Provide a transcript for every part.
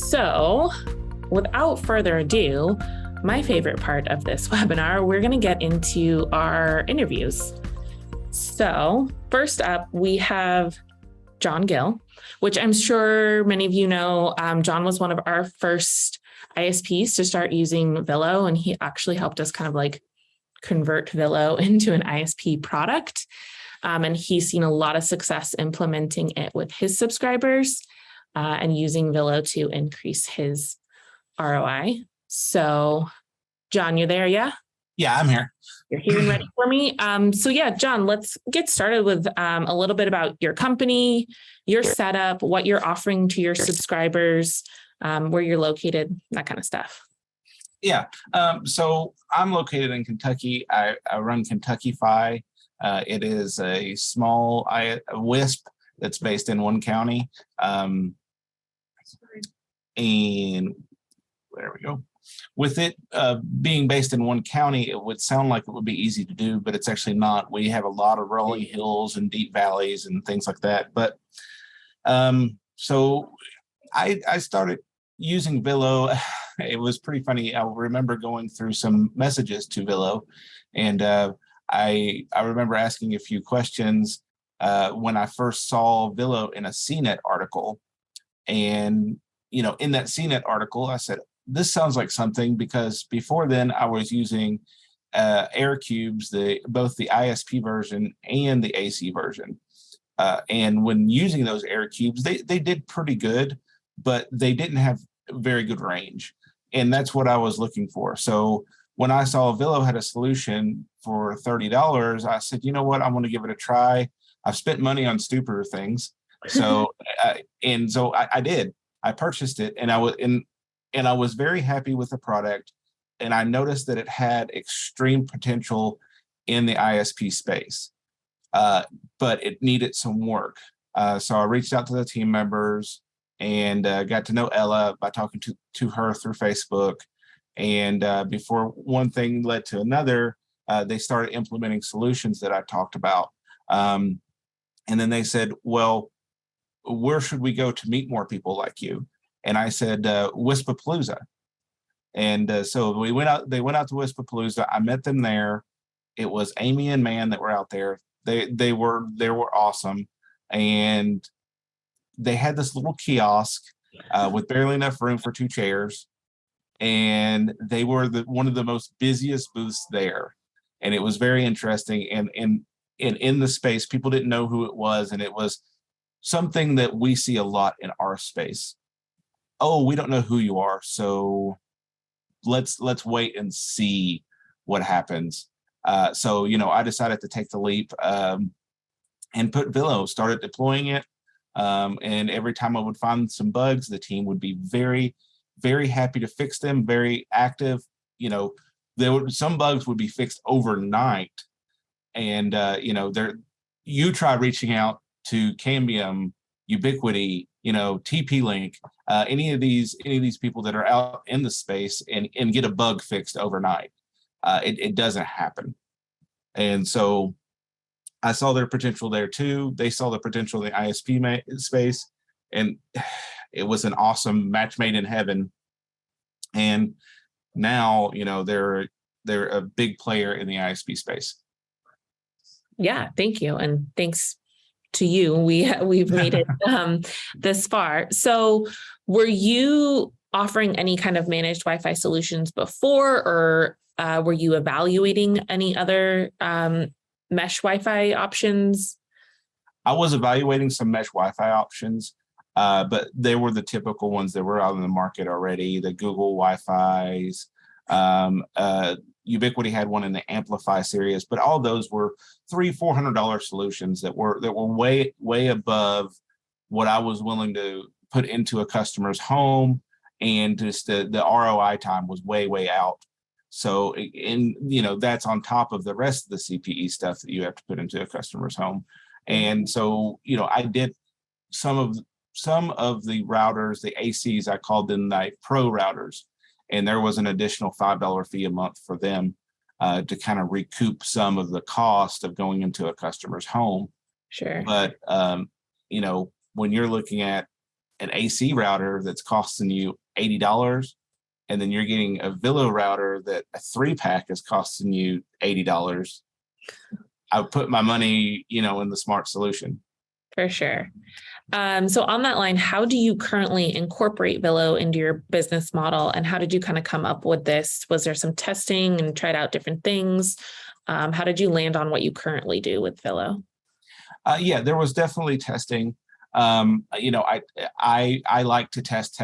So without further ado, my favorite part of this webinar, we're going to get into our interviews. So first up, we have John Gill, which I'm sure many of you know. John was one of our first ISPs to start using Vilo, and he actually helped us kind of like convert Vilo into an ISP product. And he's seen a lot of success implementing it with his subscribers and using Vilo to increase his ROI. So, John, you're there, yeah? Yeah, I'm here. You're here and ready for me. So yeah, John, let's get started with a little bit about your company, your setup, what you're offering to your subscribers, where you're located, that kind of stuff. Yeah. So I'm located in Kentucky. I run Kentucky Fi. It is a small WISP that's based in one county. And there we go. With it being based in one county, it would sound like it would be easy to do, but it's actually not. We have a lot of rolling hills and deep valleys and things like that. But so I started using Vilo. It was pretty funny. I remember going through some messages to Vilo, and I remember asking a few questions when I first saw Vilo in a CNET article. And, you know, in that CNET article, I said, this sounds like something, because before then I was using Air Cubes, both the ISP version and the AC version. And when using those Air Cubes, they did pretty good, but they didn't have very good range. And that's what I was looking for. So when I saw Vilo had a solution for $30, I said, you know what, I'm going to give it a try. I've spent money on stupider things. So, I did. I purchased it, and I was very happy with the product. And I noticed that it had extreme potential in the ISP space, but it needed some work. So I reached out to the team members and got to know Ella by talking to her through Facebook. And before one thing led to another, they started implementing solutions that I talked about. And then they said, well, where should we go to meet more people like you? And I said, Wispapalooza. And so they went out to Wispapalooza. I met them there. It was Amy and Man that were out there. They were awesome. And they had this little kiosk with barely enough room for 2 chairs. And they were one of the most busiest booths there. And it was very interesting. And in the space, people didn't know who it was. And it was something that we see a lot in our space. Oh, we don't know who you are, so let's wait and see what happens. So, you know, I decided to take the leap and put Vilo, started deploying it. And every time I would find some bugs, the team would be very, very happy to fix them, very active. You know, some bugs would be fixed overnight. And, you know, you try reaching out to Cambium, Ubiquity, you know, TP-Link, any of these people that are out in the space and get a bug fixed overnight. It doesn't happen. And so I saw their potential there too. They saw the potential in the ISP space, and it was an awesome match made in heaven. And now, you know, they're a big player in the ISP space. Yeah, thank you. And thanks to you, we've made it this far. So were you offering any kind of managed Wi-Fi solutions before, or were you evaluating any other mesh Wi-Fi options? I was evaluating some mesh Wi-Fi options, but they were the typical ones that were out in the market already, the Google Wi-Fis. Ubiquity had one in the Amplify series, but all those were $300-400 solutions that were way above what I was willing to put into a customer's home, and just the ROI time was way out. So, you know, that's on top of the rest of the CPE stuff that you have to put into a customer's home. And so, you know, I did some of the routers, the ACs, I called them the pro routers. And there was an additional $5 fee a month for them to kind of recoup some of the cost of going into a customer's home. Sure. But, you know, when you're looking at an AC router that's costing you $80, and then you're getting a Vilo router that a 3-pack is costing you $80, I would put my money, in the smart solution. For sure. So on that line, how do you currently incorporate Vilo into your business model? And how did you kind of come up with this? Was there some testing and tried out different things? How did you land on what you currently do with Vilo? Yeah, there was definitely testing. I like to test,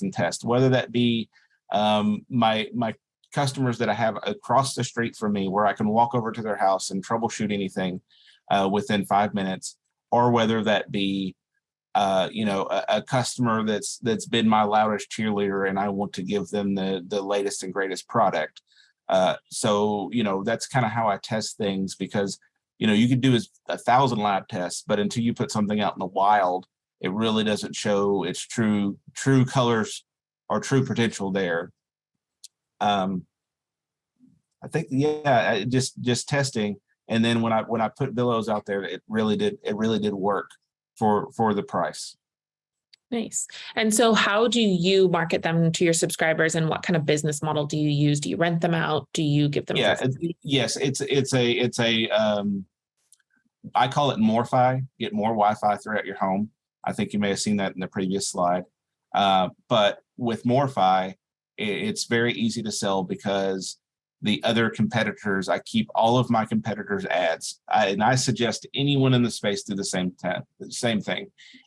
and test, whether that be my customers that I have across the street from me, where I can walk over to their house and troubleshoot anything within 5 minutes, or whether that be a customer that's been my loudest cheerleader, and I want to give them the latest and greatest product. So that's kind of how I test things, because you could do 1,000 lab tests, but until you put something out in the wild, it really doesn't show its true colors or true potential there. I think, yeah, just testing, and then when I put Vilos out there, it really did work for the price. Nice. And so how do you market them to your subscribers, and what kind of business model do you use? Do you rent them out? Do you give them? Yes, it's a I call it Morfi. Get more Wi-Fi throughout your home. I think you may have seen that in the previous slide. But with Morfi, it's very easy to sell, because the other competitors, I keep all of my competitors' ads, and I suggest anyone in the space do the same thing.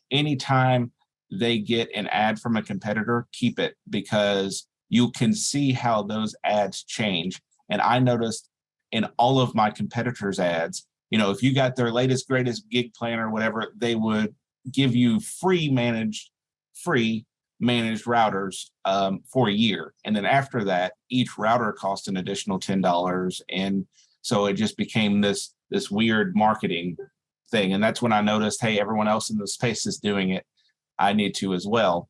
Anytime they get an ad from a competitor, keep it, because you can see how those ads change. And I noticed in all of my competitors' ads, if you got their latest, greatest gig plan or whatever, they would give you free managed routers for a year. And then after that, each router cost an additional $10. And so it just became this weird marketing thing. And that's when I noticed, hey, everyone else in the space is doing it, I need to as well.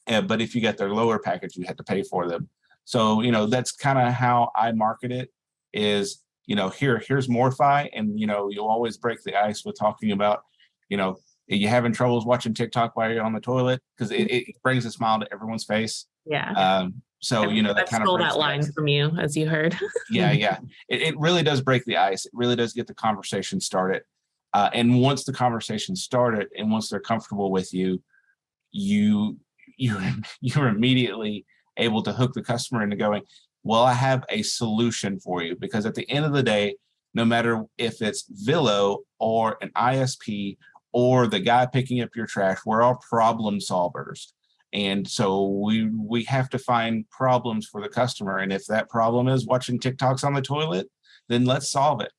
But if you get their lower package, you had to pay for them. So, that's kind of how I market it, is, here's Morfi. And, you'll always break the ice with talking about, you having troubles watching TikTok while you're on the toilet, because it brings a smile to everyone's face. Yeah. So, that kind of stole that line from you, as you heard. Yeah. It really does break the ice. It really does get the conversation started. And once the conversation started, and once they're comfortable with you, you're immediately able to hook the customer into going, well, I have a solution for you. Because at the end of the day, no matter if it's Vilo or an ISP or the guy picking up your trash, we're all problem solvers. And so we have to find problems for the customer. And if that problem is watching TikToks on the toilet, then let's solve it.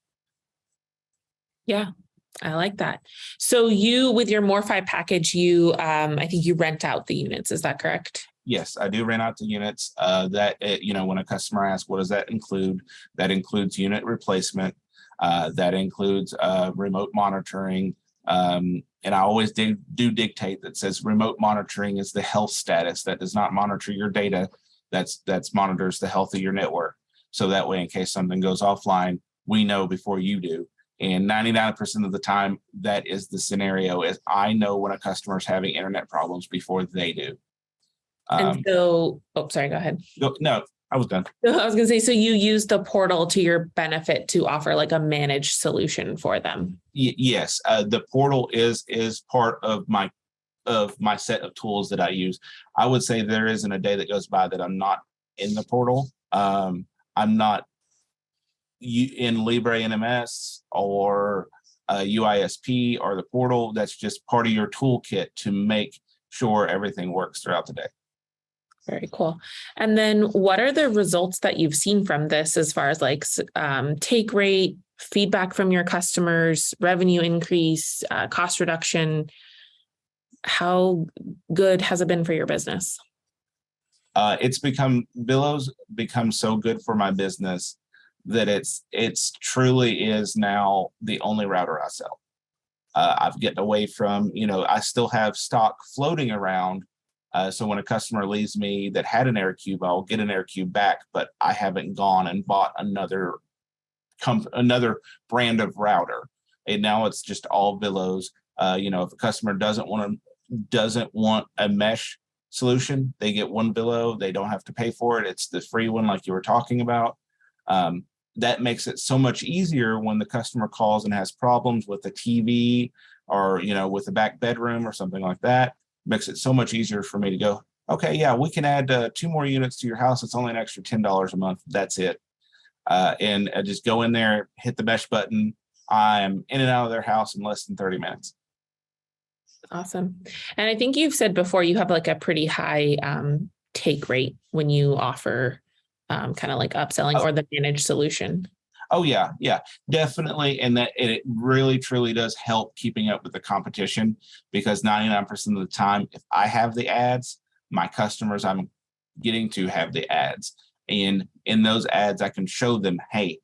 Yeah, I like that. So you, with your Morfi package, I think you rent out the units. Is that correct? Yes, I do rent out the units. When a customer asks, what does that include? That includes unit replacement. That includes remote monitoring. And I always do dictate that says remote monitoring is the health status. That does not monitor your data. That's monitors the health of your network. So that way, in case something goes offline, we know before you do. And 99% of the time, that is the scenario, is I know when a customer is having internet problems before they do. And so, sorry, go ahead. No, I was done. I was going to say, so you use the portal to your benefit to offer like a managed solution for them. Yes, the portal is part of my set of tools that I use. I would say there isn't a day that goes by that I'm not in the portal. I'm not in Libre NMS or UISP or the portal. That's just part of your toolkit to make sure everything works throughout the day. Very cool. And then what are the results that you've seen from this, as far as like take rate, feedback from your customers, revenue increase, cost reduction? How good has it been for your business? Vilo's become so good for my business that it's truly is now the only router I sell. I've gotten away from, I still have stock floating around. So when a customer leaves me that had an AirCube, I'll get an AirCube back, but I haven't gone and bought another brand of router. And now it's just all Vilos. If a customer doesn't want to doesn't want a mesh solution, they get one Vilo. They don't have to pay for it. It's the free one, like you were talking about. That makes it so much easier when the customer calls and has problems with the TV or, with the back bedroom or something like that. Makes it so much easier for me to go, okay, yeah, we can add 2 more units to your house. It's only an extra $10 a month. That's it. And I just go in there, hit the mesh button. I'm in and out of their house in less than 30 minutes. Awesome. And I think you've said before, you have like a pretty high take rate when you offer kind of like upselling or the managed solution. Oh yeah, definitely. And that it really truly does help keeping up with the competition, because 99% of the time, if I have the ads, my customers I'm getting to have the ads. And in those ads, I can show them, hey,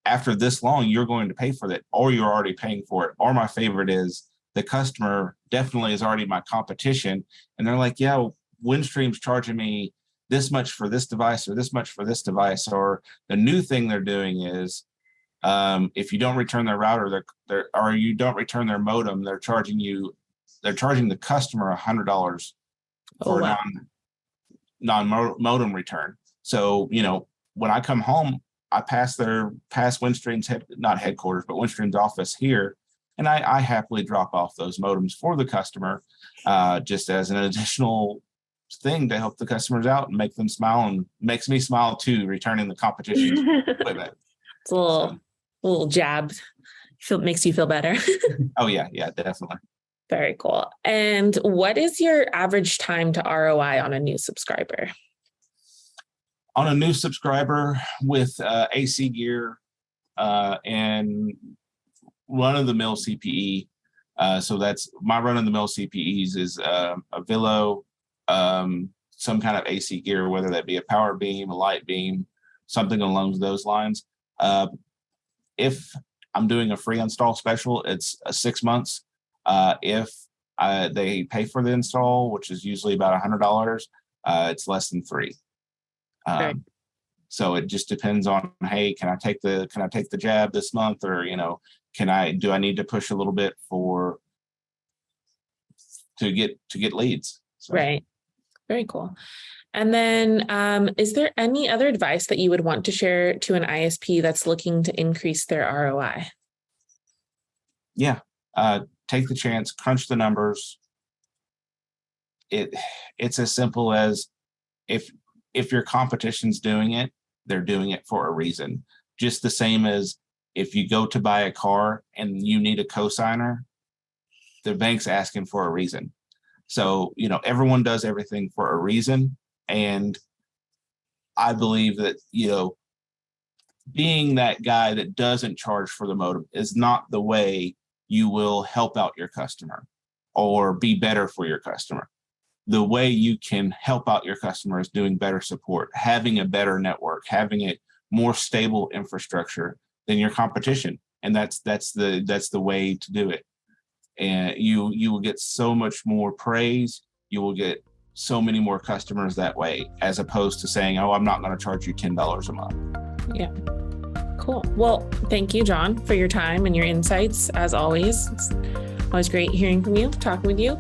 after this long, you're going to pay for that, or you're already paying for it. Or my favorite is the customer definitely is already my competition. And they're like, yeah, Windstream's charging me this much for this device or this much for this device. Or the new thing they're doing is if you don't return their router or you don't return their modem, they're charging the customer $100 for non-modem return. So, when I come home, I pass Windstream's not headquarters, but Windstream's office here. And I happily drop off those modems for the customer just as an additional thing to help the customers out and make them smile, and makes me smile too, returning the competition equipment. It's a little jab. Makes you feel better. Oh yeah, definitely. Very cool. And what is your average time to ROI on a new subscriber? On a new subscriber with AC gear and run-of-the-mill CPE. So that's my run-of-the-mill CPEs is a Vilo, some kind of AC gear, whether that be a power beam, a light beam, something along those lines. If I'm doing a free install special, it's 6 months. If they pay for the install, which is usually about $100, it's less than 3. Okay. So it just depends on, hey, can I take the jab this month, or do I need to push a little bit to get leads? So. Right. Very cool. And then is there any other advice that you would want to share to an ISP that's looking to increase their ROI? Yeah. Take the chance, crunch the numbers. It's as simple as if your competition's doing it, they're doing it for a reason. Just the same as if you go to buy a car and you need a cosigner, the bank's asking for a reason. So, everyone does everything for a reason. And I believe that, being that guy that doesn't charge for the modem is not the way you will help out your customer or be better for your customer. The way you can help out your customer is doing better support, having a better network, having a more stable infrastructure than your competition. And that's the way to do it. And you will get so much more praise. You will get so many more customers that way, as opposed to saying, oh, I'm not going to charge you $10 a month. Yeah. Cool. Well, thank you, John, for your time and your insights. As always, it's always great hearing from you, talking with you.